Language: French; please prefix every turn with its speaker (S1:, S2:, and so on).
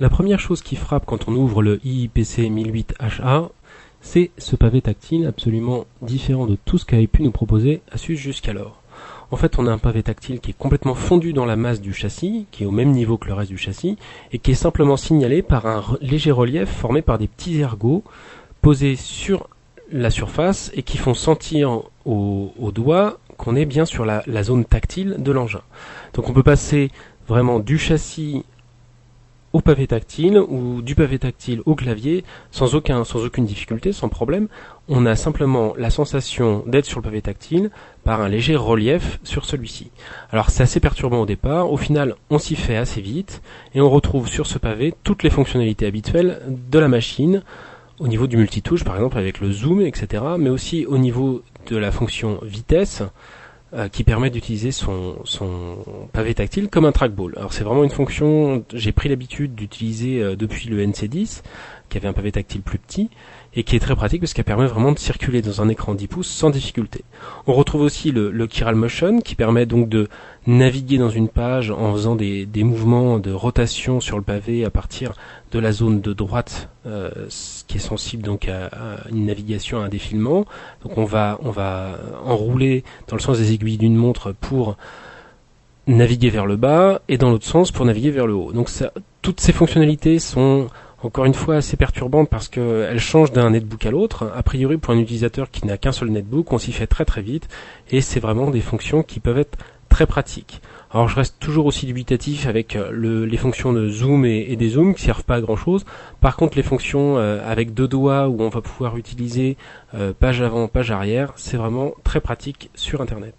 S1: La première chose qui frappe quand on ouvre le IIPC 1008HA, c'est ce pavé tactile absolument différent de tout ce qu'avait pu nous proposer Asus jusqu'alors. En fait, on a un pavé tactile qui est complètement fondu dans la masse du châssis, qui est au même niveau que le reste du châssis, et qui est simplement signalé par un léger relief formé par des petits ergots posés sur la surface et qui font sentir au doigt qu'on est bien sur la zone tactile de l'engin. Donc on peut passer vraiment du châssis au pavé tactile ou du pavé tactile au clavier sans aucune difficulté, sans problème. On a simplement la sensation d'être sur le pavé tactile par un léger relief sur celui-ci. Alors c'est assez perturbant au départ, au final on s'y fait assez vite et on retrouve sur ce pavé toutes les fonctionnalités habituelles de la machine au niveau du multitouche par exemple avec le zoom, etc. mais aussi au niveau de la fonction vitesse qui permet d'utiliser son pavé tactile comme un trackball. Alors c'est vraiment une fonction, j'ai pris l'habitude d'utiliser depuis le NC10, qui avait un pavé tactile plus petit, et qui est très pratique parce qu'elle permet vraiment de circuler dans un écran 10 pouces sans difficulté. On retrouve aussi le Chiral Motion, qui permet donc de naviguer dans une page en faisant des mouvements de rotation sur le pavé à partir de la zone de droite, qui est sensible donc à une navigation, à un défilement. Donc on va enrouler dans le sens des aiguilles d'une montre pour naviguer vers le bas et dans l'autre sens pour naviguer vers le haut. Donc toutes ces fonctionnalités sont encore une fois assez perturbantes parce qu'elles changent d'un netbook à l'autre. A priori, pour un utilisateur qui n'a qu'un seul netbook, on s'y fait très très vite et c'est vraiment des fonctions qui peuvent être très pratiques. Alors je reste toujours aussi dubitatif avec les fonctions de zoom et des zooms qui servent pas à grand chose. Par contre les fonctions avec deux doigts où on va pouvoir utiliser page avant, page arrière, c'est vraiment très pratique sur internet.